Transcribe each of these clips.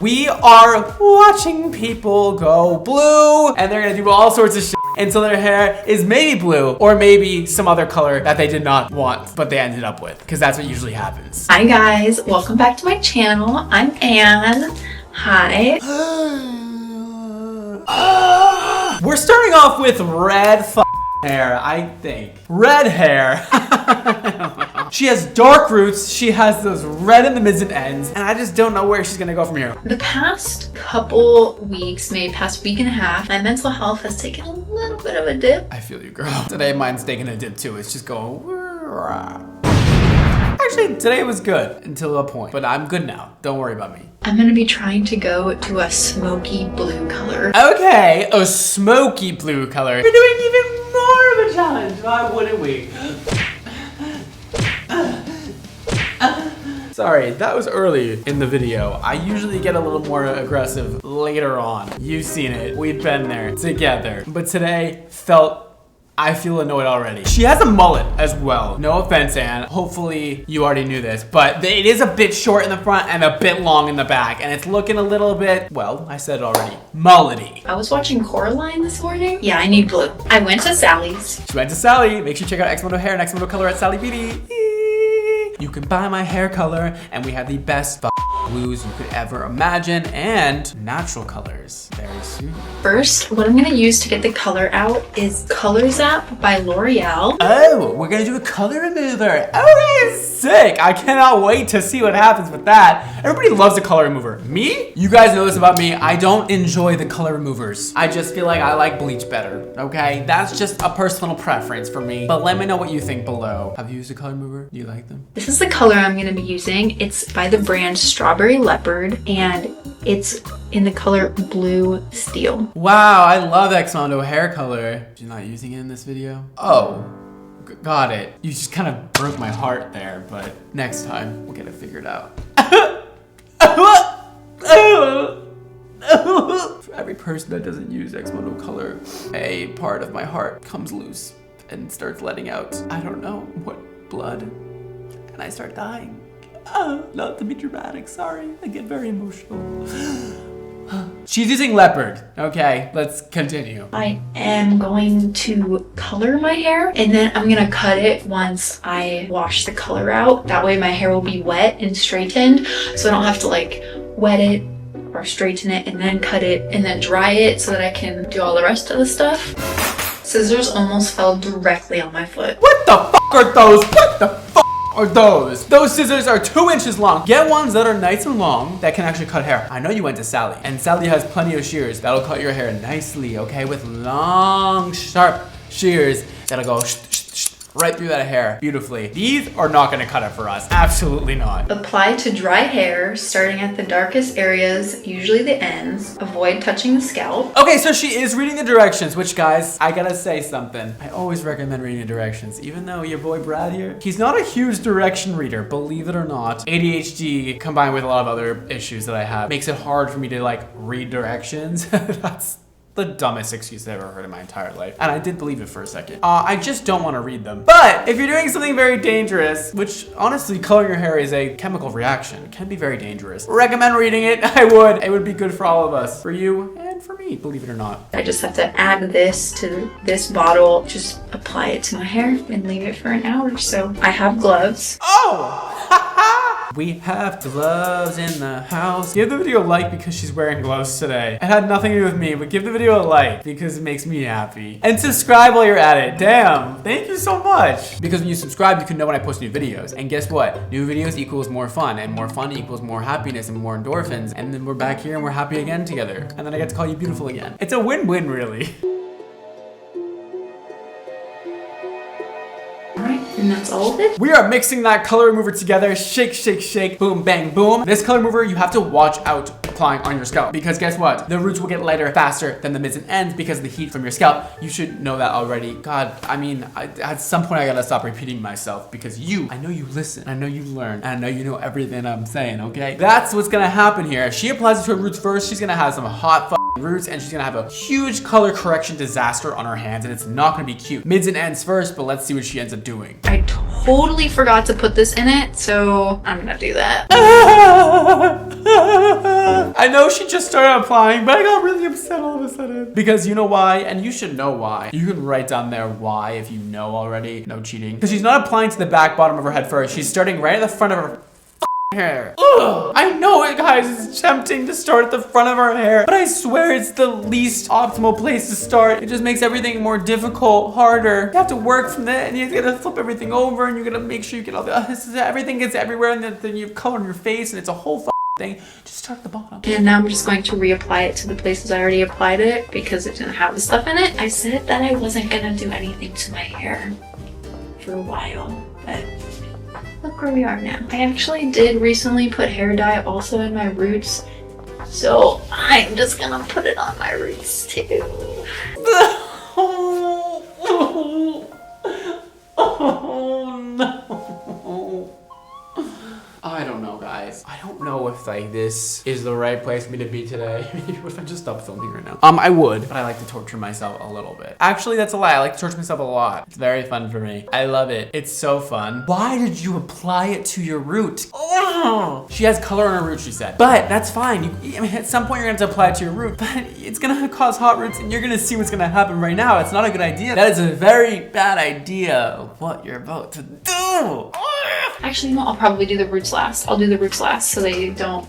We are watching people go blue, and they're gonna do all sorts of shit until their hair is maybe blue or maybe some other color that they did not want, but they ended up with, because that's what usually happens. Hi guys, welcome back to my channel. I'm Anne. Hi. We're starting off with red hair, I think. Red hair. She has dark roots. She has those red in the mids and ends, and I just don't know where she's gonna go from here. The past couple weeks, maybe past week and a half, my mental health has taken a little bit of a dip. I feel you, girl. Today mine's taking a dip too. It's just going. Actually, today was good until a point, but I'm good now. Don't worry about me. I'm gonna be trying to go to a smoky blue color. Okay, a smoky blue color. We're doing even more of a challenge. Why wouldn't we? Sorry, that was early in the video. I usually get a little more aggressive later on. You've seen it. We've been there together. But today I feel annoyed already. She has a mullet as well. No offense, Anne. Hopefully you already knew this, but it is a bit short in the front and a bit long in the back, and it's looking a little bit, well, I said it already, mullety. I was watching Coraline this morning. Yeah, I need blue. I went to Sally's. She went to Sally. Make sure you check out XMONDO hair and XMONDO color at Sally Beauty. You can buy my hair color, and we have the best blues you could ever imagine, and natural colors very soon. First, what I'm gonna use to get the color out is Color Zap by L'Oreal. Oh, we're gonna do a color remover. Oh, sick. I cannot wait to see what happens with that. Everybody loves a color remover. Me? You guys know this about me. I don't enjoy the color removers. I just feel like I like Bleach better, okay? That's just a personal preference for me, but let me know what you think below. Have you used a color remover? Do you like them? This is the color I'm gonna be using. It's by the brand Strawberry Leopard, and it's in the color Blue Steel. Wow, I love XMONDO hair color. You're not using it in this video? Oh, got it. You just kind of broke my heart there, but next time we'll get it figured out. For every person that doesn't use XMONDO color, a part of my heart comes loose and starts letting out, I don't know what, blood, and I start dying. Not to be dramatic, sorry. I get very emotional. She's using leopard. Okay, let's continue. I am going to color my hair, and then I'm gonna cut it once I wash the color out. That way my hair will be wet and straightened, so I don't have to like wet it or straighten it and then cut it and then dry it so that I can do all the rest of the stuff. Scissors almost fell directly on my foot. What the fuck are those? What the fuck are those? Those scissors are 2 inches long. Get ones that are nice and long that can actually cut hair. I know you went to Sally, and Sally has plenty of shears that'll cut your hair nicely, okay? With long, sharp shears that'll go right through that hair beautifully. These are not gonna cut it for us. Absolutely not. Apply to dry hair, starting at the darkest areas, usually the ends. Avoid touching the scalp. Okay, so she is reading the directions, which, guys, I gotta say something. I always recommend reading the directions, even though your boy Brad here, he's not a huge direction reader, believe it or not. ADHD combined with a lot of other issues that I have makes it hard for me to like read directions. That's the dumbest excuse I've ever heard in my entire life. And I did believe it for a second. I just don't want to read them. But if you're doing something very dangerous, which honestly, coloring your hair is a chemical reaction, it can be very dangerous. Recommend reading it. I would. It would be good for all of us. For you and for me, believe it or not. I just have to add this to this bottle, just apply it to my hair and leave it for an hour or so. I have gloves. Oh! We have gloves in the house. Give the video a like because she's wearing gloves today. It had nothing to do with me, but give the video a like because it makes me happy. And subscribe while you're at it. Damn, thank you so much. Because when you subscribe, you can know when I post new videos. And guess what? New videos equals more fun, and more fun equals more happiness and more endorphins. And then we're back here and we're happy again together. And then I get to call you beautiful again. It's a win-win, really. And that's all of it. We are mixing that color remover together. Shake, shake, shake, boom, bang, boom. This color remover, you have to watch out applying on your scalp, because guess what? The roots will get lighter faster than the mids and ends because of the heat from your scalp. You should know that already. God, I mean, at some point I gotta stop repeating myself because I know you listen, I know you learn, and I know you know everything I'm saying, okay? That's what's gonna happen here. If she applies it to her roots first, she's gonna have some hot roots, and she's gonna have a huge color correction disaster on her hands, and it's not gonna be cute. Mids and ends first, but let's see what she ends up doing. I totally forgot to put this in it, so I'm gonna do that. I I know she just started applying, but I got really upset all of a sudden. Because you know why, and you should know why. You can write down there why if you know already. No cheating. Because she's not applying to the back bottom of her head first. She's starting right at the front of her hair. Ugh. I know it, guys. It's tempting to start at the front of her hair, but I swear it's the least optimal place to start. It just makes everything more difficult, harder. You have to work from that, and you gotta flip everything over, and you gotta make sure you get all the everything gets everywhere, and then you have color on your face, and it's a whole thing. Just start at the bottom. And now I'm just going to reapply it to the places I already applied it because it didn't have the stuff in it. I said that I wasn't gonna do anything to my hair for a while, but look where we are now. I actually did recently put hair dye also in my roots, so I'm just gonna put it on my roots too. Oh no. I don't know, guys. I don't know if like this is the right place for me to be today. Maybe if I just stop filming right now. I would, but I like to torture myself a little bit. Actually, that's a lie. I like to torture myself a lot. It's very fun for me. I love it. It's so fun. Why did you apply it to your root? Oh! She has color on her root, she said. But that's fine. I mean, at some point you're gonna have to apply it to your root, but it's gonna cause hot roots and you're gonna see what's gonna happen right now. It's not a good idea. That is a very bad idea of what you're about to do. Actually, no, I'll probably do the roots last. I'll do the roots last so they don't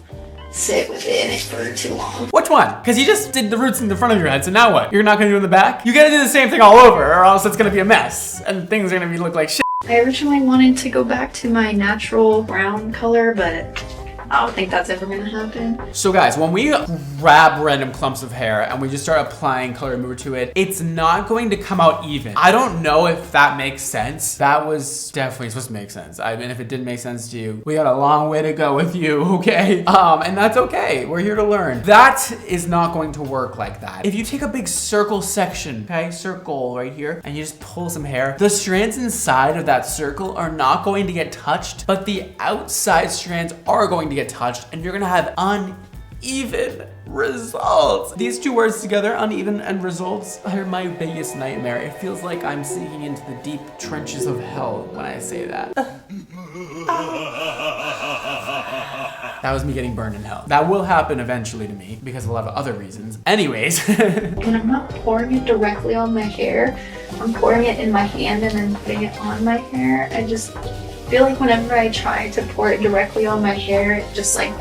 sit within it for too long. Which one? Because you just did the roots in the front of your head, so now what? You're not gonna do it in the back? You gotta do the same thing all over, or else it's gonna be a mess, and things are gonna look like shit. I originally wanted to go back to my natural brown color, but I don't think that's ever gonna happen. So guys, when we grab random clumps of hair and we just start applying color remover to it, it's not going to come out even. I don't know if that makes sense. That was definitely supposed to make sense. I mean, if it didn't make sense to you, we got a long way to go with you, okay? And that's okay. We're here to learn. That is not going to work like that. If you take a big circle section, okay, circle right here, and you just pull some hair, the strands inside of that circle are not going to get touched, but the outside strands are going to get touched, and you're gonna have uneven results. These two words together, uneven and results, are my biggest nightmare. It feels like I'm sinking into the deep trenches of hell when I say that. That was me getting burned in hell. That will happen eventually to me because of a lot of other reasons. Anyways. And I'm not pouring it directly on my hair. I'm pouring it in my hand and then putting it on my hair. I just feel like whenever I try to pour it directly on my hair, it just like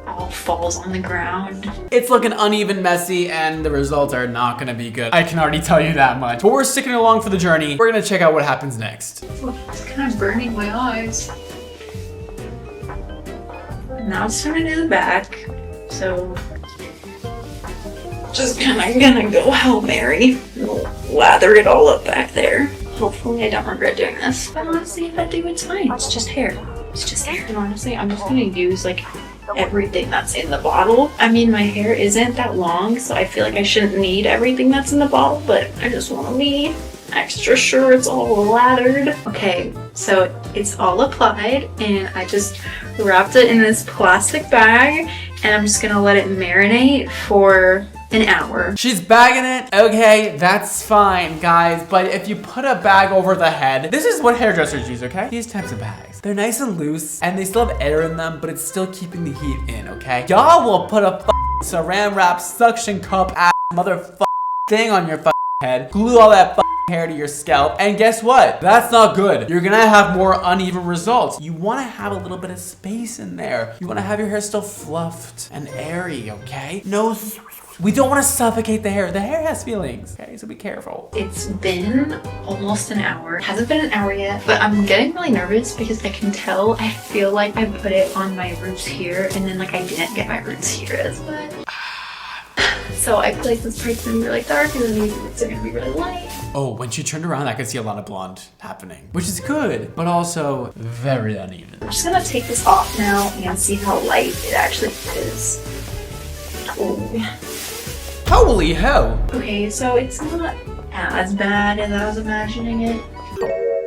all falls on the ground. It's looking uneven, messy, and the results are not gonna be good. I can already tell you that much. But we're sticking along for the journey. We're gonna check out what happens next. Ooh, it's kind of burning my eyes. Now it's time to do the back. So just kind of gonna go Hail Mary. Lather it all up back there. Hopefully I don't regret doing this. But honestly, if I do, it's fine. It's just hair. It's just hair. And honestly, I'm just gonna use like everything that's in the bottle. I mean, my hair isn't that long, so I feel like I shouldn't need everything that's in the bottle, but I just want to be extra sure it's all lathered. Okay, so it's all applied, and I just wrapped it in this plastic bag, and I'm just gonna let it marinate for an hour. She's bagging it. Okay, that's fine, guys. But if you put a bag over the head, this is what hairdressers use, okay? These types of bags. They're nice and loose, and they still have air in them, but it's still keeping the heat in, okay? Y'all will put a saran wrap suction cup ass thing on your head, glue all that hair to your scalp, and guess what? That's not good. You're gonna have more uneven results. You wanna have a little bit of space in there. You wanna have your hair still fluffed and airy, okay? No, we don't want to suffocate the hair. The hair has feelings, okay? So be careful. It's been almost an hour. It hasn't been an hour yet, but I'm getting really nervous because I can tell, I feel like I put it on my roots here, and then like I didn't get my roots here as much. So I feel like this part's gonna be really dark, and then these roots are gonna be really light. Oh, when she turned around, I could see a lot of blonde happening, which is good, but also very uneven. I'm just gonna take this off now and see how light it actually is. Oh. Holy hell! Okay, so it's not as bad as I was imagining it.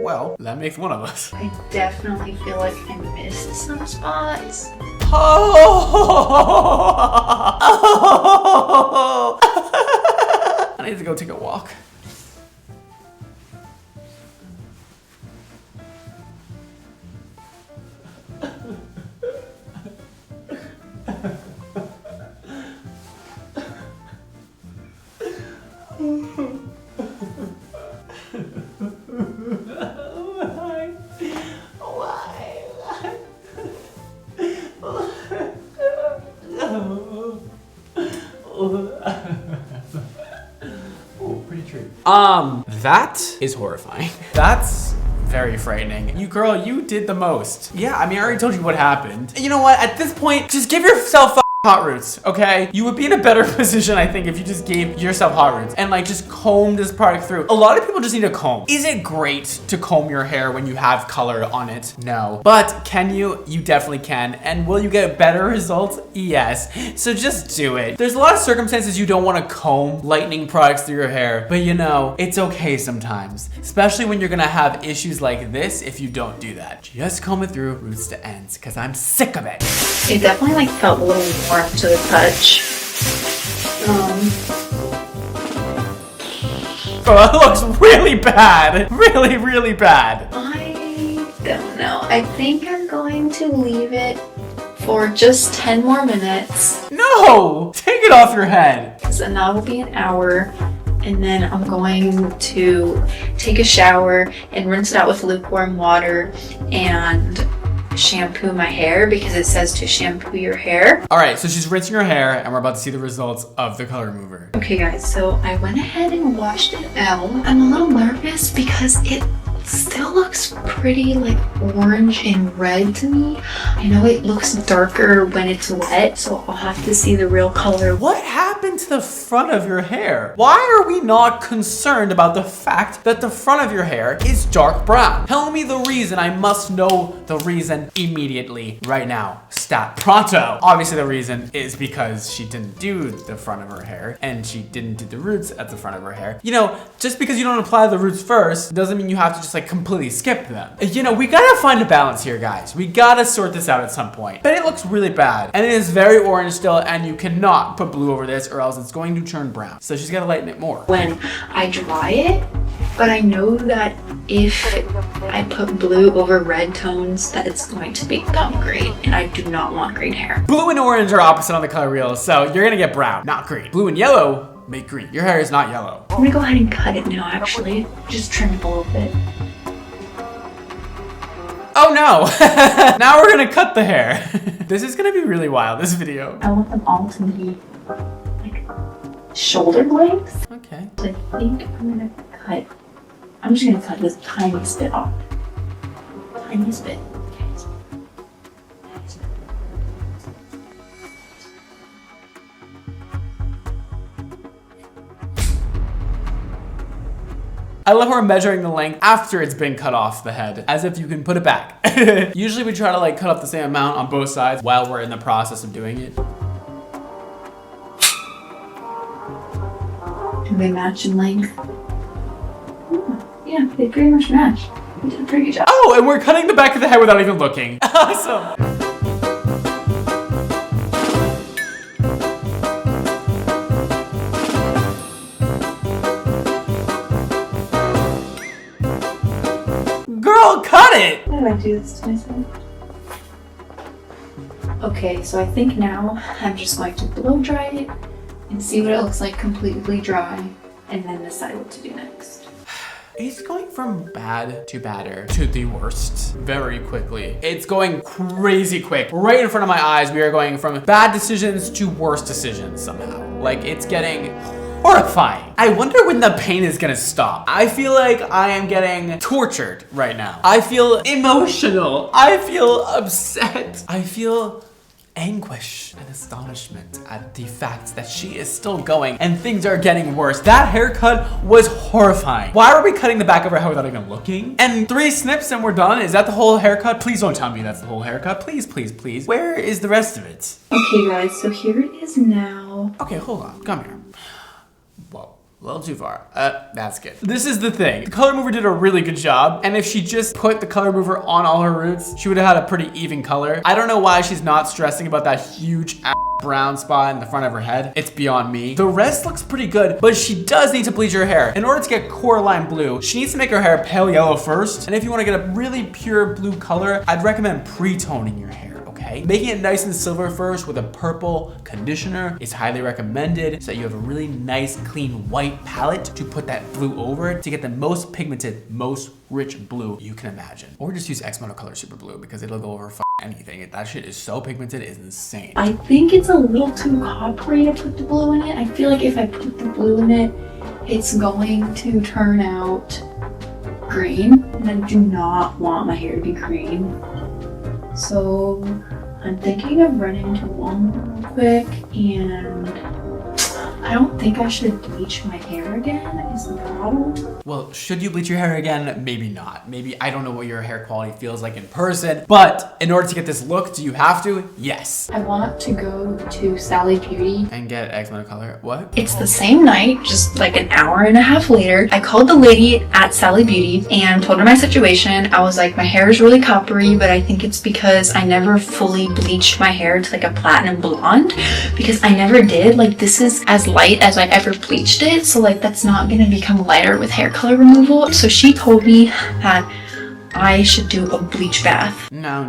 Well, that makes one of us. I definitely feel like I missed some spots. Oh! I need to go take a walk. That is horrifying. That's very frightening. You girl, you did the most. Yeah, I mean, I already told you what happened. You know what? At this point, just give yourself hot roots, okay? You would be in a better position, I think, if you just gave yourself hot roots and like just combed this product through. A lot of people just need a comb. Is it great to comb your hair when you have color on it? No. But can you? You definitely can. And will you get better results? Yes. So just do it. There's a lot of circumstances you don't want to comb lightening products through your hair, but you know, it's okay sometimes, especially when you're gonna have issues like this if you don't do that. Just comb it through roots to ends, because I'm sick of it. It definitely like felt a little warm to the touch. Oh, that looks really bad. Really, really bad. I don't know. I think I'm going to leave it for just 10 more minutes. No! Take it off your head. So that will be an hour. And then I'm going to take a shower and rinse it out with lukewarm water and shampoo my hair because it says to shampoo your hair. All right, so she's rinsing her hair and we're about to see the results of the color remover. Okay guys, so I went ahead and washed it out. I'm a little nervous because it still looks pretty like orange and red to me. I know it looks darker when it's wet, so I'll have to see the real color. What happened to the front of your hair? Why are we not concerned about the fact that the front of your hair is dark brown? Tell me the reason. I must know the reason immediately, right now. Stat pronto. Obviously the reason is because she didn't do the front of her hair and she didn't do the roots at the front of her hair. You know, just because you don't apply the roots first doesn't mean you have to just like completely skip them. You know, we gotta find a balance here, guys. We gotta sort this out at some point. But it looks really bad and it is very orange still, and you cannot put blue over this or else it's going to turn brown. So she's gotta lighten it more. When I dry it, but I know that if I put blue over red tones that it's going to become green, and I do not want green hair. Blue and orange are opposite on the color wheel, so you're gonna get brown, not green. Blue and yellow make green. Your hair is not yellow. I'm gonna go ahead and cut it now, actually. Just trim it a little bit. Oh no! Now we're gonna cut the hair. This is gonna be really wild, this video. I want them all to be like shoulder length. Okay. So I think I'm just gonna cut this tiniest bit off. Tiniest bit. I love how we're measuring the length after it's been cut off the head, as if you can put it back. Usually we try to like cut off the same amount on both sides while we're in the process of doing it. Do they match in length? Yeah, they pretty much match. We did a pretty good job. Oh, and we're cutting the back of the head without even looking. Awesome. Girl, cut it! Why do I do this to myself? Okay, so I think now I'm just going to blow dry it and see what it looks like completely dry, and then decide what to do next. It's going from bad to badder to the worst very quickly. It's going crazy quick. Right in front of my eyes, we are going from bad decisions to worse decisions somehow. Like, it's getting horrifying. I wonder when the pain is gonna stop. I feel like I am getting tortured right now. I feel emotional. I feel upset. I feel anguish and astonishment at the fact that she is still going and things are getting worse. That haircut was horrifying. Why are we cutting the back of her hair without even looking? And 3 snips and we're done? Is that the whole haircut? Please don't tell me that's the whole haircut. Please, please, please. Where is the rest of it? Okay guys, so here it is now. Okay, hold on, come here. Whoa. A little too far. That's good. This is the thing. The color remover did a really good job, and if she just put the color remover on all her roots, she would have had a pretty even color. I don't know why she's not stressing about that huge brown spot in the front of her head. It's beyond me. The rest looks pretty good, but she does need to bleach her hair. In order to get Coraline blue, she needs to make her hair pale yellow first, and if you want to get a really pure blue color, I'd recommend pre-toning your hair. Okay? Making it nice and silver first with a purple conditioner is highly recommended so that you have a really nice, clean white palette to put that blue over it to get the most pigmented, most rich blue you can imagine. Or just use XMONDO Color Super Blue because it'll go over anything. That shit is so pigmented, it's insane. I think it's a little too coppery to put the blue in it. I feel like if I put the blue in it, it's going to turn out green, and I do not want my hair to be green. So I'm thinking of running to Walmart real quick, and I don't think I should bleach my hair again, is the problem. Well, should you bleach your hair again? Maybe not. Maybe, I don't know what your hair quality feels like in person, but in order to get this look, do you have to? Yes. I want to go to Sally Beauty. And get XMONDO color. What? It's the same night, just like an hour and a half later. I called the lady at Sally Beauty and told her my situation. I was like, my hair is really coppery, but I think it's because I never fully bleached my hair to like a platinum blonde, because I never did. Like, this is as light as I ever bleached it, so like that's not gonna become lighter with hair color removal. So she told me that I should do a bleach bath. No.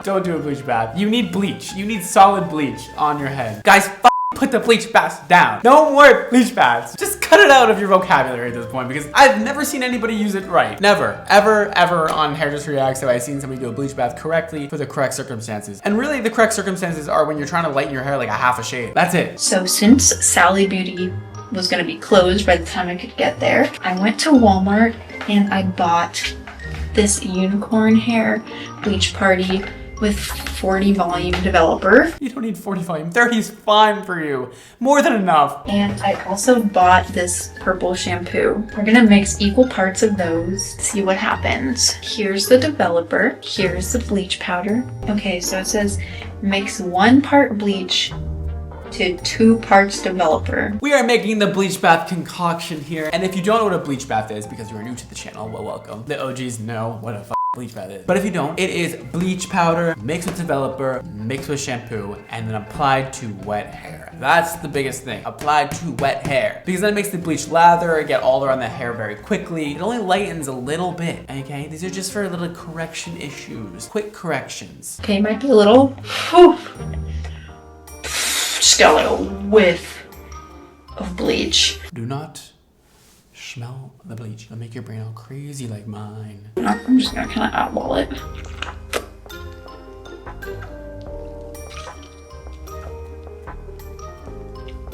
Don't do a bleach bath. You need bleach. You need solid bleach on your head. Guys, put the bleach baths down. No more bleach baths. Just cut it out of your vocabulary at this point, because I've never seen anybody use it right. Never, ever on Hairdresser Reacts have I seen somebody do a bleach bath correctly for the correct circumstances. And really, the correct circumstances are when you're trying to lighten your hair like a half a shade. That's it. So since Sally Beauty was gonna be closed by the time I could get there, I went to Walmart and I bought this unicorn hair bleach party with 40 volume developer. You don't need 40 volume. 30 is fine for you. More than enough. And I also bought this purple shampoo. We're gonna mix equal parts of those, see what happens. Here's the developer. Here's the bleach powder. Okay, so it says mix 1 part bleach to 2 parts developer. We are making the bleach bath concoction here. And if you don't know what a bleach bath is, because you are new to the channel, well, welcome. The OGs know what a bleach bath is. But if you don't, it is bleach powder mixed with developer, mixed with shampoo, and then applied to wet hair. That's the biggest thing. Applied to wet hair. Because then it makes the bleach lather, get all around the hair very quickly. It only lightens a little bit, okay? These are just for little correction issues. Quick corrections. Okay, might be a little, whew. Just got a little whiff of bleach. Do not smell the bleach. It'll make your brain all crazy like mine. I'm just gonna kind of eyeball it.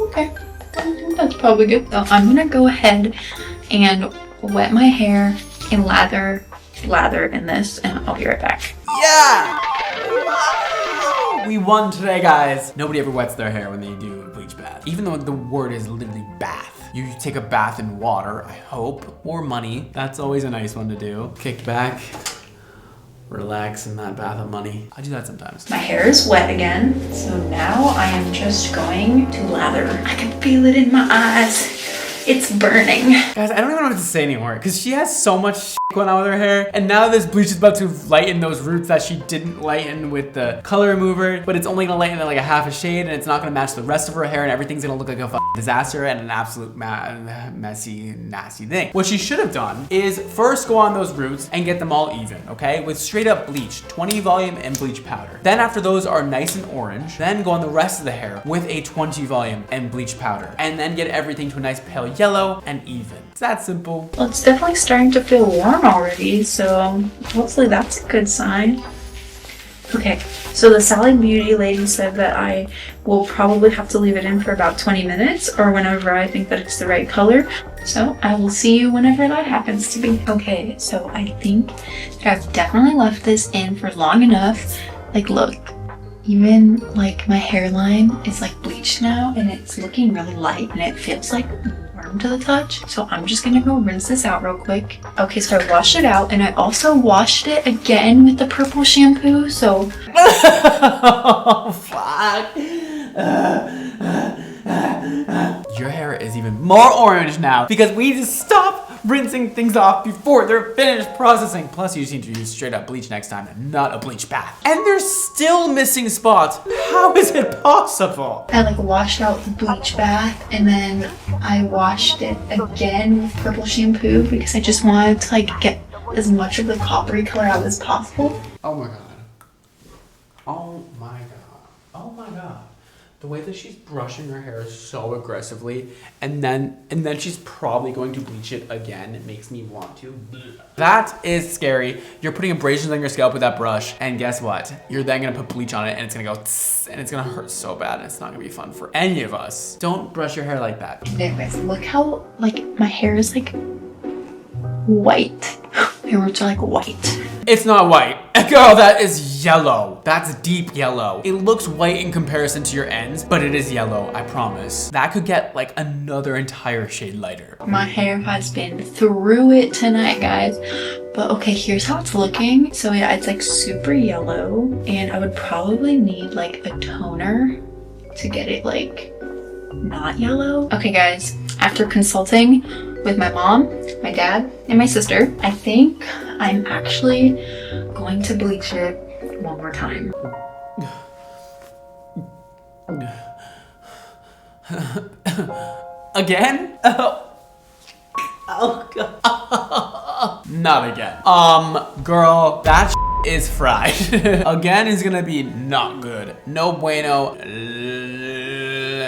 Okay, I think that's probably good. So I'm gonna go ahead and wet my hair and lather in this, and I'll be right back. Yeah! We won today, guys. Nobody ever wets their hair when they do a bleach bath. Even though the word is literally bath. You take a bath in water, I hope, or money. That's always a nice one to do. Kick back, relax in that bath of money. I do that sometimes. My hair is wet again, so now I am just going to lather. I can feel it in my eyes. It's burning. Guys, I don't even know what to say anymore, because she has so much shit going on with her hair, and now this bleach is about to lighten those roots that she didn't lighten with the color remover, but it's only gonna lighten it like a half a shade, and it's not gonna match the rest of her hair, and everything's gonna look like a disaster and an absolute messy, nasty thing. What she should have done is first go on those roots and get them all even, okay? With straight up bleach, 20 volume and bleach powder. Then after those are nice and orange, then go on the rest of the hair with a 20 volume and bleach powder, and then get everything to a nice pale yellow and even. It's that simple. Well, it's definitely starting to feel warm already, so hopefully that's a good sign. Okay, so the Sally Beauty lady said that I will probably have to leave it in for about 20 minutes or whenever I think that it's the right color. So I will see you whenever that happens to be. Okay, so I think that I've definitely left this in for long enough. Like, look, even like my hairline is like bleached now and it's looking really light and it feels like warm to the touch. So I'm just gonna go rinse this out real quick. Okay, so I washed it out and I also washed it again with the purple shampoo, so. Oh, fuck. Your hair is even more orange now because we need to stop rinsing things off before they're finished processing. Plus, you just need to use straight up bleach next time and not a bleach bath. And they're still missing spots. How is it possible? I like washed out the bleach bath and then I washed it again with purple shampoo because I just wanted to like get as much of the coppery color out as possible. Oh my god. Oh my god. Oh my god. The way that she's brushing her hair so aggressively, and then she's probably going to bleach it again. It makes me want to. That is scary. You're putting abrasions on your scalp with that brush, and guess what? You're then gonna put bleach on it, and it's gonna go tss, and it's gonna hurt so bad, and it's not gonna be fun for any of us. Don't brush your hair like that. Anyways, look how like my hair is like white. My roots are like white. It's not white. Girl, that is yellow. That's deep yellow. It looks white in comparison to your ends, but it is yellow, I promise. That could get like another entire shade lighter. My hair has been through it tonight, guys. But okay, here's how it's looking. So yeah, it's like super yellow, and I would probably need like a toner to get it like not yellow. Okay guys, after consulting with my mom, my dad, and my sister, I think I'm actually going to bleach it one more time. Again? Oh God. Not again. Girl, that is fried. Again is gonna be not good. No bueno.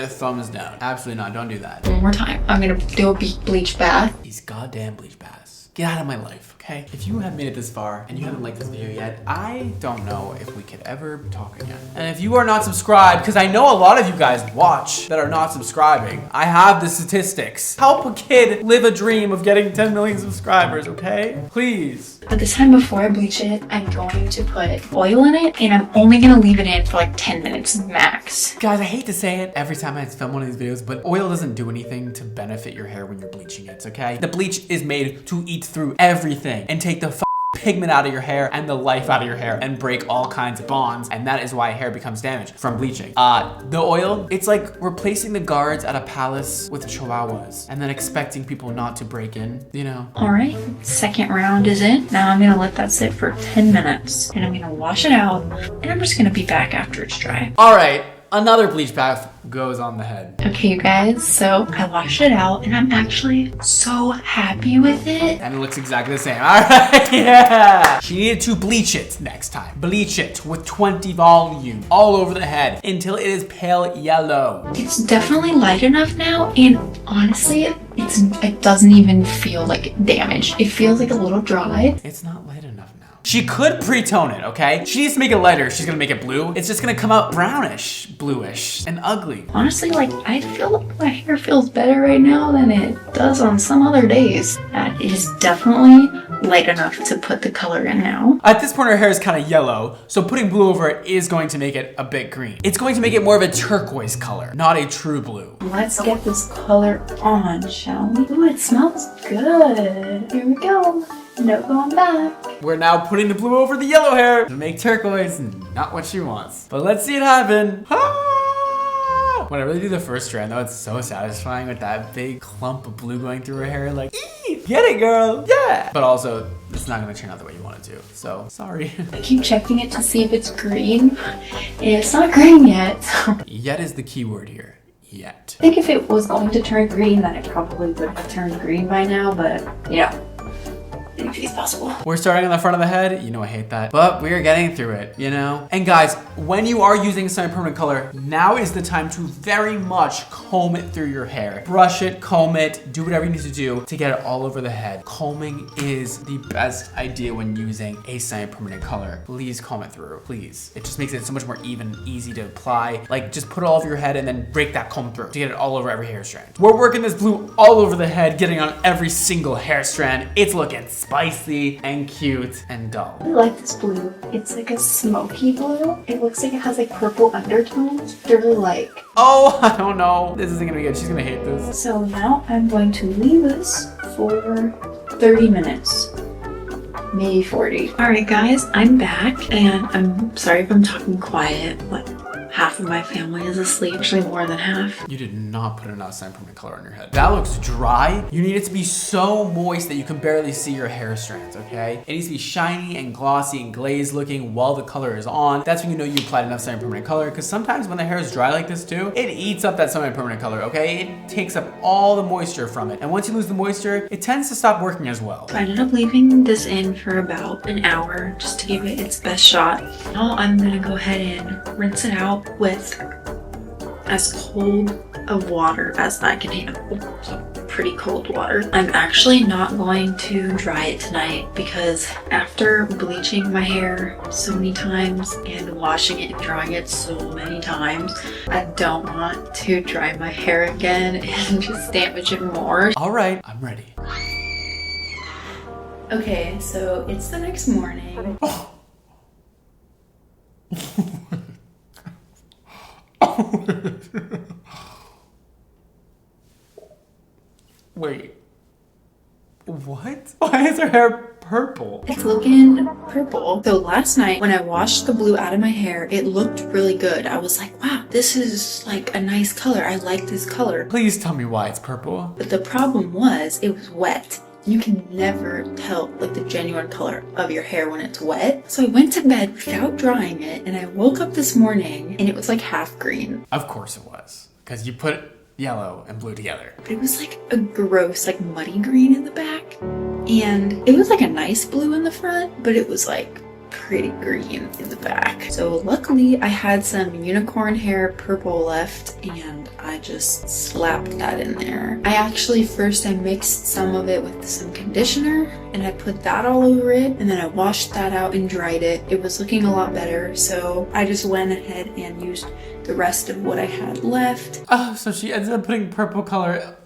Thumbs down. Absolutely not. Don't do that. One more time. I'm gonna do a bleach bath. These goddamn bleach baths. Get out of my life, okay? If you have made it this far and you haven't liked this video yet, I don't know if we could ever talk again. And if you are not subscribed, because I know a lot of you guys watch that are not subscribing, I have the statistics. Help a kid live a dream of getting 10 million subscribers, okay? Please. But this time before I bleach it, I'm going to put oil in it, and I'm only gonna leave it in for like 10 minutes max. Guys, I hate to say it every time I film one of these videos, but oil doesn't do anything to benefit your hair when you're bleaching it, okay? The bleach is made to eat through everything and take the pigment out of your hair and the life out of your hair and break all kinds of bonds, and that is why hair becomes damaged from bleaching. The oil, it's like replacing the guards at a palace with chihuahuas and then expecting people not to break in, you know? All right, second round is in. Now I'm gonna let that sit for 10 minutes, and I'm gonna wash it out, and I'm just gonna be back after it's dry. All right, another bleach bath goes on the head. Okay, you guys, so I washed it out, and I'm actually so happy with it. And it looks exactly the same. All right, yeah. She needed to bleach it next time. Bleach it with 20 volume all over the head until it is pale yellow. It's definitely light enough now, and honestly, it doesn't even feel like damaged. It feels like a little dry. It's not light enough now. She could pre-tone it, okay? She needs to make it lighter. She's gonna make it blue. It's just gonna come out brownish, bluish, and ugly. Honestly, like, I feel like my hair feels better right now than it does on some other days. It is definitely light enough to put the color in now. At this point, her hair is kind of yellow, so putting blue over it is going to make it a bit green. It's going to make it more of a turquoise color, not a true blue. Let's get this color on, shall we? Ooh, it smells good. Here we go. No going back. We're now putting the blue over the yellow hair to make turquoise not what she wants. But let's see it happen. Ah! When I really do the first strand though, it's so satisfying with that big clump of blue going through her hair. Like, get it, girl. Yeah. But also, it's not gonna turn out the way you want it to. So, sorry. I keep checking it to see if it's green. And it's not green yet. Yet is the key word here. Yet. I think if it was going to turn green, then it probably would have turned green by now, but yeah. Anything's possible. We're starting on the front of the head. You know I hate that. But we're getting through it, you know? And guys, when you are using semi-permanent color, now is the time to very much comb it through your hair. Brush it, comb it, do whatever you need to do to get it all over the head. Combing is the best idea when using a semi-permanent color. Please comb it through, please. It just makes it so much more even, easy to apply. Like, just put it all over your head and then break that comb through to get it all over every hair strand. We're working this blue all over the head, getting on every single hair strand. It's looking spicy and cute and dull. I like this blue. It's like a smoky blue. It looks like it has like purple undertones. They're like... Oh, I don't know. This isn't gonna be good. She's gonna hate this. So now I'm going to leave this for 30 minutes. Maybe 40. Alright guys, I'm back and I'm sorry if I'm talking quiet, but half of my family is asleep, actually more than half. You did not put enough semi-permanent color on your head. That looks dry. You need it to be so moist that you can barely see your hair strands, okay? It needs to be shiny and glossy and glazed looking while the color is on. That's when you know you applied enough semi-permanent color, because sometimes when the hair is dry like this too, it eats up that semi-permanent color, okay? It takes up all the moisture from it. And once you lose the moisture, it tends to stop working as well. I ended up leaving this in for about an hour just to give it its best shot. Now I'm gonna go ahead and rinse it out with as cold of water as I can handle. So pretty cold water. I'm actually not going to dry it tonight because after bleaching my hair so many times and washing it and drying it so many times, I don't want to dry my hair again and just damage it more. All right, I'm ready. Okay, so it's the next morning. Wait. What? Why is her hair purple? It's looking purple. So last night when I washed the blue out of my hair, it looked really good. I was like, wow, this is like a nice color. I like this color. Please tell me why it's purple. But the problem was it was wet. You can never tell like the genuine color of your hair when it's wet. So I went to bed without drying it and I woke up this morning and it was like half green. Of course it was. Because you put yellow and blue together. But it was like a gross, like muddy green in the back. And it was like a nice blue in the front, but it was like pretty green in the back. So luckily I had some unicorn hair purple left and I just slapped that in there. I mixed some of it with some conditioner and I put that all over it and then I washed that out and dried it. It was looking a lot better, so I just went ahead and used the rest of what I had left. Oh, so she ended up putting purple color.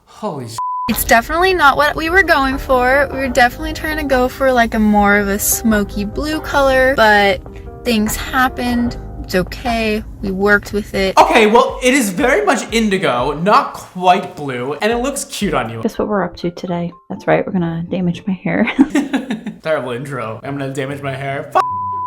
Holy sh**. It's definitely not what we were going for. We were definitely trying to go for like a more of a smoky blue color, but things happened. It's okay. We worked with it. Okay, well, it is very much indigo, not quite blue, and it looks cute on you. Guess what we're up to today? That's right, we're gonna damage my hair. Terrible intro. I'm gonna damage my hair.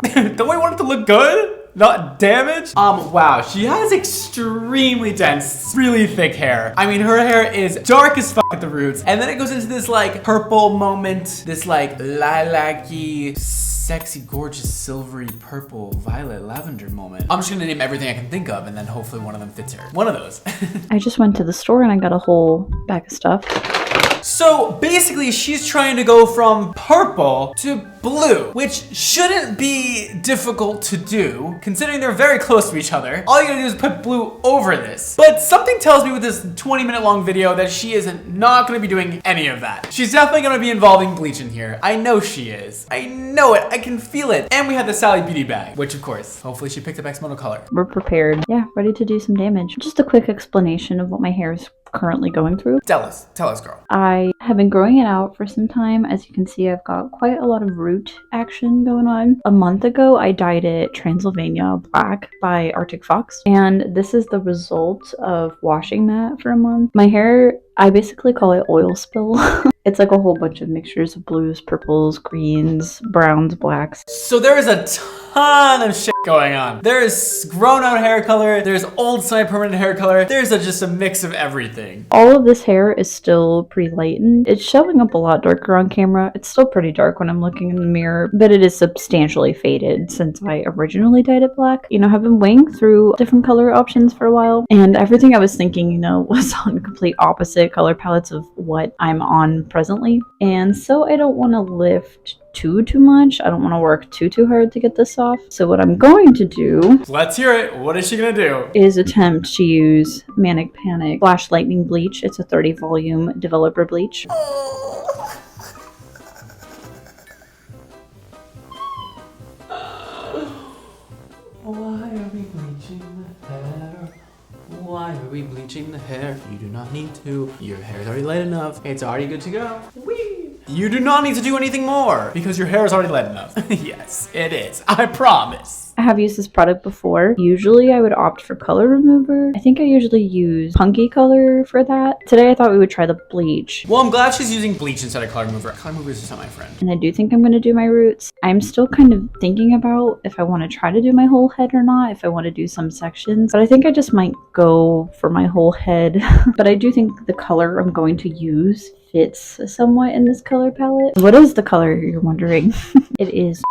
Don't we want it to look good? Not damaged? Wow, she has extremely dense, really thick hair. I mean, her hair is dark as fuck at the roots, and then it goes into this like purple moment, this like lilac-y, sexy, gorgeous, silvery, purple, violet, lavender moment. I'm just gonna name everything I can think of, and then hopefully one of them fits her. One of those. I just went to the store and I got a whole bag of stuff. So basically she's trying to go from purple to blue, which shouldn't be difficult to do considering they're very close to each other. All you gotta do is put blue over this. But something tells me with this 20-minute long video that she is not gonna be doing any of that. She's definitely gonna be involving bleach in here. I know she is. I know it, I can feel it. And we have the Sally Beauty bag, which of course, hopefully she picked up XMONDO color. We're prepared. Yeah, ready to do some damage. Just a quick explanation of what my hair is currently going through. Tell us girl. I have been growing it out for some time. As you can see, I've got quite a lot of root action going on. A month ago, I dyed it Transylvania black by Arctic Fox, and this is the result of washing that for a month. My hair, I basically call it oil spill. It's like a whole bunch of mixtures of blues, purples, greens, browns, blacks. So there is a ton of shit going on. There is grown out hair color, there's old semi-permanent hair color, there's just a mix of everything. All of this hair is still pretty lightened. It's showing up a lot darker on camera. It's still pretty dark when I'm looking in the mirror, but it is substantially faded since I originally dyed it black. You know, I've been weighing through different color options for a while, and everything I was thinking, you know, was on complete opposite color palettes of what I'm on presently. And so I don't want to lift too much. I don't want to work too hard to get this off. So what I'm going to do, let's hear it. What is she gonna do? Is attempt to use Manic Panic Flash Lightning Bleach. It's a 30 volume developer bleach. Why are we bleaching the hair? Why are we bleaching the hair? You do not need to. Your hair is already light enough. It's already good to go. Whee! You do not need to do anything more because your hair is already light enough. Yes, it is. I promise. I have used this product before. Usually I would opt for color remover. I think I usually use punky color for that. Today I thought we would try the bleach. Well, I'm glad she's using bleach instead of color remover. Color remover is just not my friend. And I do think I'm going to do my roots. I'm still kind of thinking about if I want to try to do my whole head or not, if I want to do some sections. But I think I just might go for my whole head. But I do think the color I'm going to use fits somewhat in this color palette. What is the color, you're wondering? It is...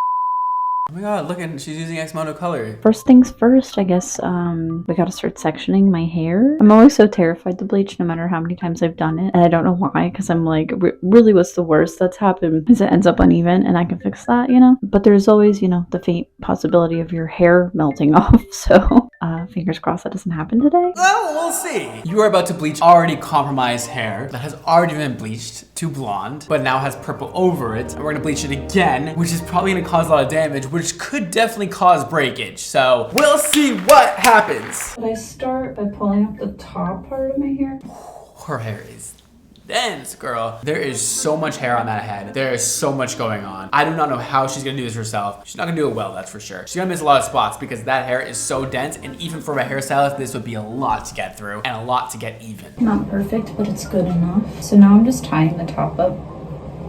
Oh my god, look, and she's using XMONDO color. First things first, I guess, we gotta start sectioning my hair. I'm always so terrified to bleach no matter how many times I've done it. And I don't know why, because I'm like, really what's the worst that's happened is it ends up uneven and I can fix that, you know? But there's always, you know, the faint possibility of your hair melting off. So Fingers crossed that doesn't happen today. Well, we'll see. You are about to bleach already compromised hair that has already been bleached to blonde, but now has purple over it. And we're gonna bleach it again, which is probably gonna cause a lot of damage, which could definitely cause breakage. So we'll see what happens. But I start by pulling up the top part of my hair. Her hair is dense, girl. There is so much hair on that head. There is so much going on. I do not know how she's gonna do this herself. She's not gonna do it well, that's for sure. She's gonna miss a lot of spots because that hair is so dense, and even for a hairstylist, this would be a lot to get through and a lot to get even. Not perfect, but it's good enough. So now I'm just tying the top up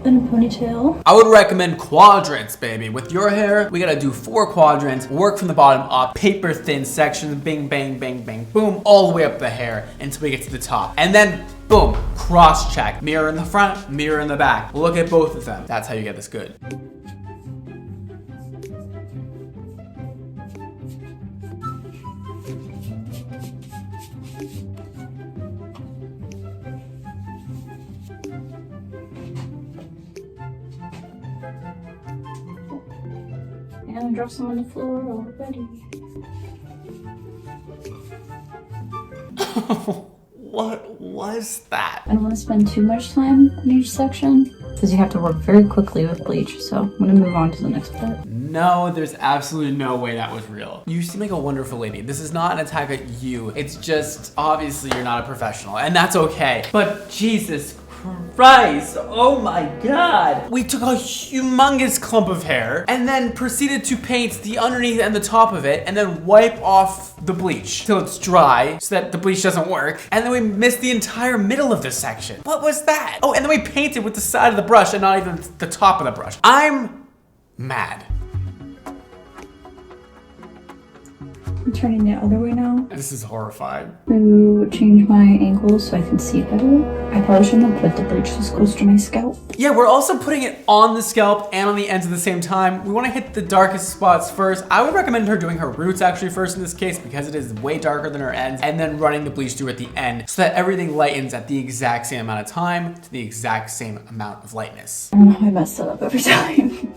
in a ponytail. I would recommend quadrants, baby. With your hair, we gotta do 4 quadrants, work from the bottom up, paper thin sections, bing, bang, bang, bang, boom, all the way up the hair until we get to the top. And then, boom, cross check. Mirror in the front, mirror in the back. Look at both of them. That's how you get this good. And I dropped some on the floor already. What was that? I don't want to spend too much time in each section because you have to work very quickly with bleach. So I'm going to move on to the next part. No, there's absolutely no way that was real. You seem like a wonderful lady. This is not an attack at you. It's just, obviously you're not a professional, and that's okay. But Jesus Christ, oh my God. We took a humongous clump of hair and then proceeded to paint the underneath and the top of it and then wipe off the bleach till it's dry so that the bleach doesn't work. And then we missed the entire middle of this section. What was that? Oh, and then we painted with the side of the brush and not even the top of the brush. I'm mad. I'm turning the other way now This is horrifying. to change my angle so I can see better. I probably shouldn't have put the bleach this close to my scalp. Yeah, we're also putting it on the scalp and on the ends at the same time. We want to hit the darkest spots first. I would recommend her doing her roots actually first in this case because it is way darker than her ends, and then running the bleach through at the end so that everything lightens at the exact same amount of time to the exact same amount of lightness. I don't know how I messed it up every time.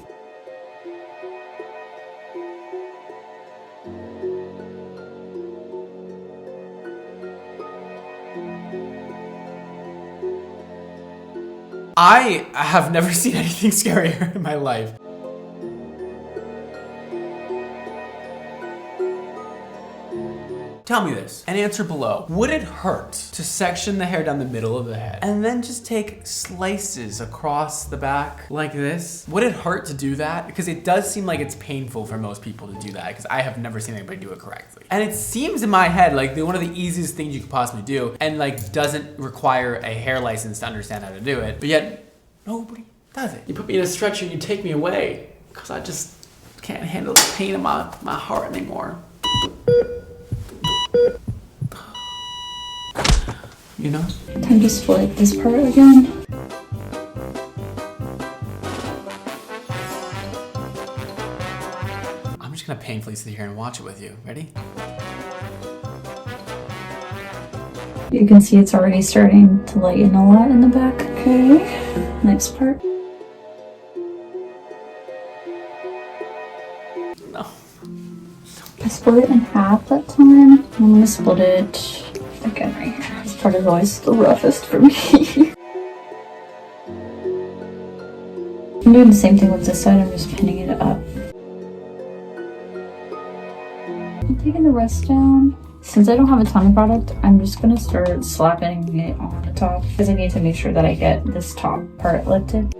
I have never seen anything scarier in my life. Tell me this, and answer below. Would it hurt to section the hair down the middle of the head and then just take slices across the back like this? Would it hurt to do that? Because it does seem like it's painful for most people to do that because I have never seen anybody do it correctly. And it seems in my head like one of the easiest things you could possibly do and like doesn't require a hair license to understand how to do it, but yet nobody does it. You put me in a stretcher and you take me away because I just can't handle the pain in my heart anymore. You know? Time to split this part again. I'm just gonna painfully sit here and watch it with you. Ready? You can see it's already starting to lighten a lot in the back. Okay, next part. No. I split it in half that time. I'm gonna split it again right here. This part is always the roughest for me. I'm doing the same thing with this side. I'm just pinning it up. I'm taking the rest down. Since I don't have a ton of product, I'm just gonna start slapping it on the top because I need to make sure that I get this top part lifted.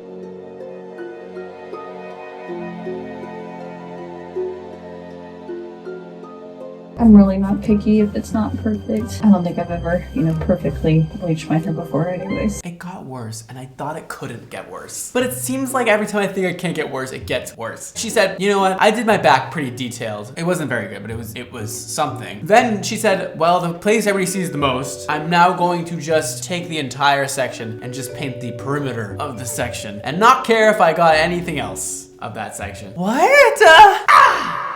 I'm really not picky if it's not perfect. I don't think I've ever, perfectly bleached my hair before anyways. It got worse, and I thought it couldn't get worse. But it seems like every time I think it can't get worse, it gets worse. She said, you know what? I did my back pretty detailed. It wasn't very good, but it was something. Then she said, well, the place everybody sees the most, I'm now going to just take the entire section and just paint the perimeter of the section and not care if I got anything else of that section. What?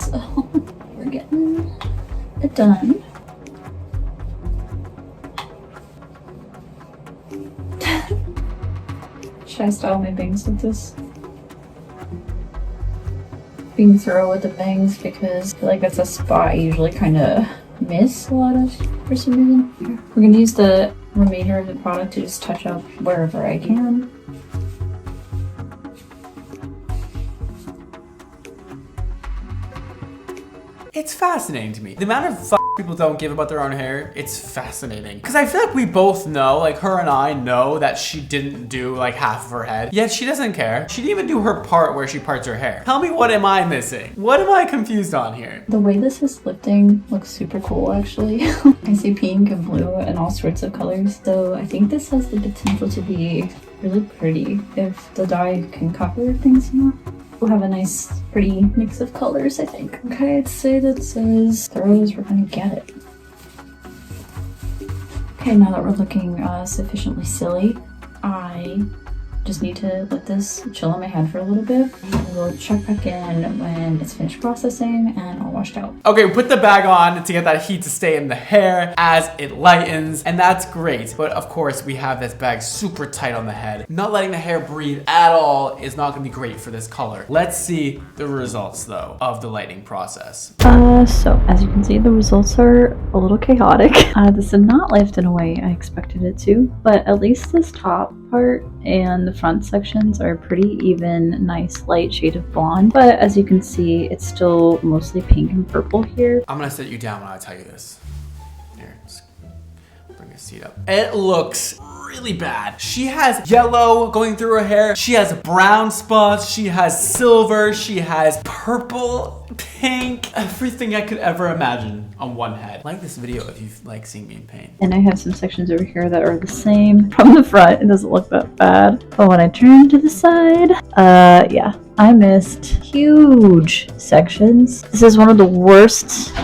So, we're getting it done. Should I style my bangs with this? Being thorough with the bangs because I feel like that's a spot I usually kind of miss a lot of for some reason. Here. We're gonna use the remainder of the product to just touch up wherever I can. It's fascinating to me. The amount of people don't give about their own hair, it's fascinating. Because I feel like we both know, like her and I know that she didn't do like half of her head, yet she doesn't care. She didn't even do her part where she parts her hair. Tell me, what am I missing? What am I confused on here? The way this is lifting looks super cool actually. I see pink and blue and all sorts of colors. So I think this has the potential to be really pretty if the dye can cover things, you know? We'll have a nice, pretty mix of colors, I think. Okay, I'd say that says thorough as we're gonna get it. Okay, now that we're looking sufficiently silly, I just need to let this chill on my head for a little bit. And we'll check back in when it's finished processing and all washed out. Okay, we put the bag on to get that heat to stay in the hair as it lightens, and that's great. But of course, we have this bag super tight on the head. Not letting the hair breathe at all is not gonna be great for this color. Let's see the results though of the lightening process. So as you can see, the results are a little chaotic. This did not lift in a way I expected it to, but at least this top part and the front sections are pretty even, nice light shade of blonde. But as you can see, it's still mostly pink and purple here. I'm gonna sit you down when I tell you this. Here, just bring your seat up. It looks really bad. She has yellow going through her hair. She has brown spots. She has silver. She has purple, pink, everything I could ever imagine on one head. Like this video if you like seeing me in pain. And I have some sections over here that are the same from the front. It doesn't look that bad. But when I turn to the side, yeah, I missed huge sections. This is one of the worst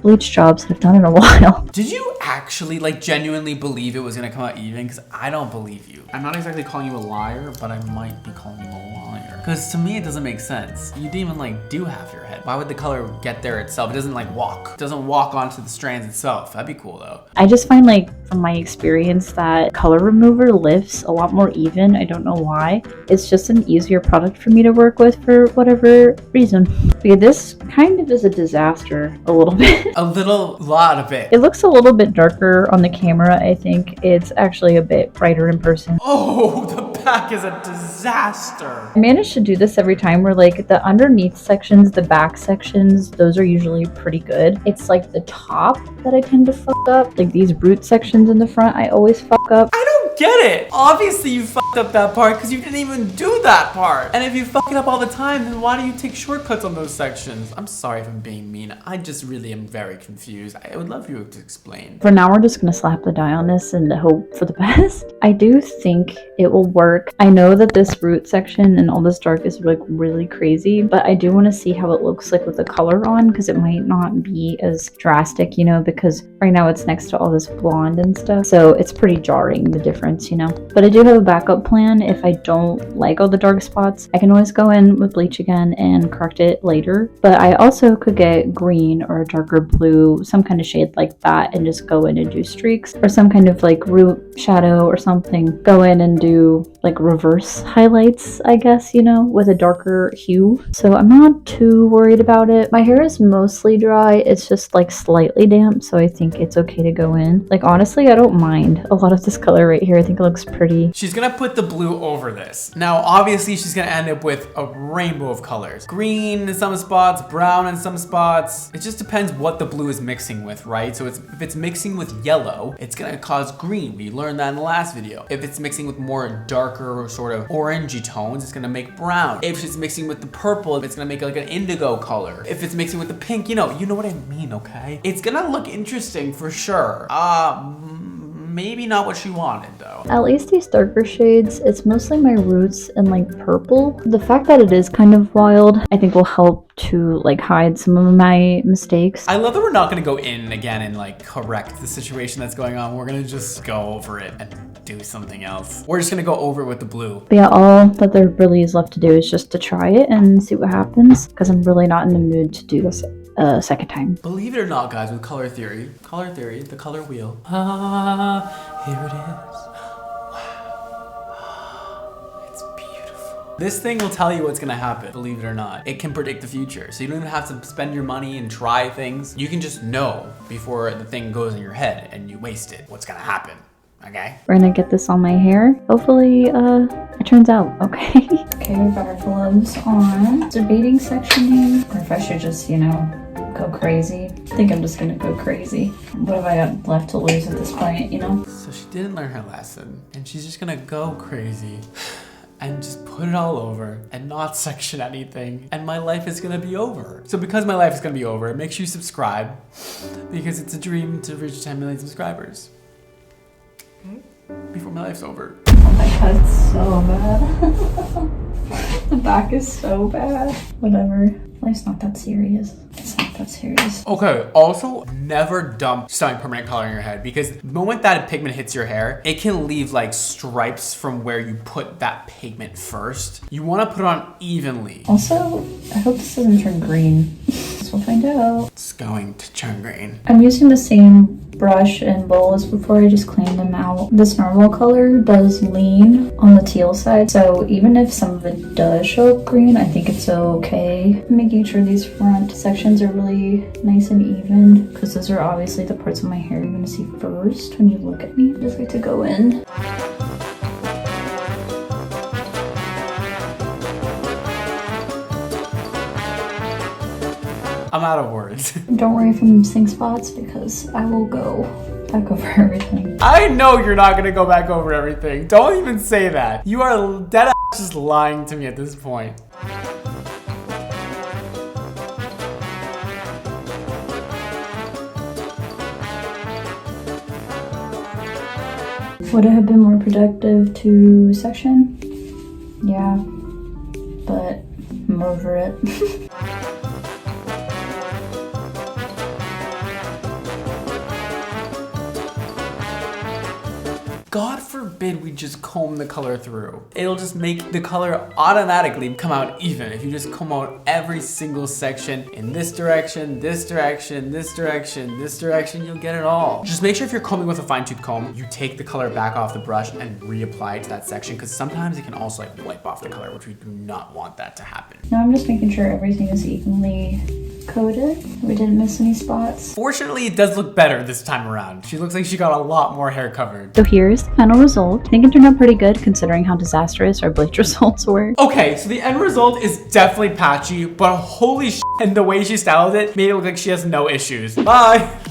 bleach jobs I've done in a while. Did you actually like genuinely believe it was gonna come out even? Because I don't believe you. I'm not exactly calling you a liar, but I might be calling you a liar. Because to me, it doesn't make sense. You didn't even like do half your head. Why would the color get there itself? It doesn't like walk. It doesn't walk onto the strands itself. That'd be cool though. I just find like from my experience that color remover lifts a lot more even. I don't know why. It's just an easier product for me to work with for whatever reason. Okay, this kind of is a disaster a little bit. A lot of it. It looks a little bit darker on the camera. I think it's actually a bit brighter in person. Oh, the back is a disaster. I managed to do this every time where like the underneath sections, the back sections, those are usually pretty good. It's like the top that I tend to fuck up. Like these root sections in the front, I always fuck up. I don't get it. Obviously you fucked up that part because you didn't even do that part. And if you fuck it up all the time, then why do you take shortcuts on those sections? I'm sorry if I'm being mean. I just really am very confused. I would love you to explain. For now, we're just gonna slap the dye on this and hope for the best. I do think it will work. I know that this root section and all this dark is like really crazy, but I do want to see how it looks like with the color on because it might not be as drastic, you know, because right now it's next to all this blonde and stuff. So it's pretty jarring, the difference, you know. But I do have a backup plan. If I don't like all the dark spots, I can always go in with bleach again and correct it later. But I also could get green or a darker blue, some kind of shade like that, and just go in and do streaks or some kind of like root shadow or something. Go in and do like reverse highlights, I guess, you know, with a darker hue. So I'm not too worried about it. My hair is mostly dry. It's just like slightly damp, so I think it's okay to go in. Like honestly, I don't mind a lot of this color right here. I think it looks pretty. She's gonna put the blue over this. Now, obviously, she's gonna end up with a rainbow of colors. Green in some spots, brown in some spots. It just depends what the blue is mixing with, right? So if it's mixing with yellow, it's gonna cause green. We learned that in the last video. If it's mixing with more darker sort of orangey tones, it's gonna make brown. If it's mixing with the purple, it's gonna make like an indigo color. If it's mixing with the pink, you know what I mean, okay? It's gonna look interesting for sure. Maybe not what she wanted though. At least these darker shades, it's mostly my roots and like purple. The fact that it is kind of wild, I think will help to like hide some of my mistakes. I love that we're not gonna go in again and like correct the situation that's going on. We're gonna just go over it and do something else. We're just gonna go over it with the blue. But yeah, all that there really is left to do is just to try it and see what happens, because I'm really not in the mood to do this a second time. Believe it or not, guys, with color theory, the color wheel. Here it is. Wow. It's beautiful. This thing will tell you what's gonna happen, believe it or not. It can predict the future, so you don't even have to spend your money and try things. You can just know before the thing goes in your head and you waste it, what's gonna happen, okay? We're gonna get this on my hair. Hopefully, it turns out okay. Okay, we've got our gloves on. Debating sectioning, or if I should just, you know, go crazy. I think I'm just gonna go crazy. What have I got left to lose at this point, you know? So she didn't learn her lesson, and she's just gonna go crazy and just put it all over and not section anything, and my life is gonna be over. So because my life is gonna be over, make sure you subscribe, because it's a dream to reach 10 million subscribers before my life's over. Oh my god, it's so bad. The back is so bad. Whatever. Life's not that serious. It's not that serious. Okay, also never dump styling permanent color in your head, because the moment that pigment hits your hair, it can leave like stripes from where you put that pigment first. You want to put it on evenly. Also, I hope this doesn't turn green. We'll find out. It's going to turn green. I'm using the same brush and bowl as before. I just cleaned them out. This normal color does lean on the teal side, so even if some of it does show up green, I think it's okay. Making sure these front sections are really nice and even, because those are obviously the parts of my hair you're going to see first when you look at me. I just like to go in. I'm out of words. Don't worry if I'm missing spots, because I will go back over everything. I know you're not gonna go back over everything. Don't even say that. You are dead ass just lying to me at this point. Would it have been more productive to section? Yeah, but I'm over it. God forbid we just comb the color through. It'll just make the color automatically come out even if you just comb out every single section in this direction, this direction, this direction, this direction, you'll get it all. Just make sure if you're combing with a fine-tooth comb, you take the color back off the brush and reapply it to that section, because sometimes it can also like wipe off the color, which we do not want that to happen. Now I'm just making sure everything is evenly coated. We didn't miss any spots. Fortunately, it does look better this time around. She looks like she got a lot more hair covered. So here's the final result. I think it turned out pretty good considering how disastrous our bleach results were. Okay, so the end result is definitely patchy, but holy shit, and the way she styled it made it look like she has no issues. Bye!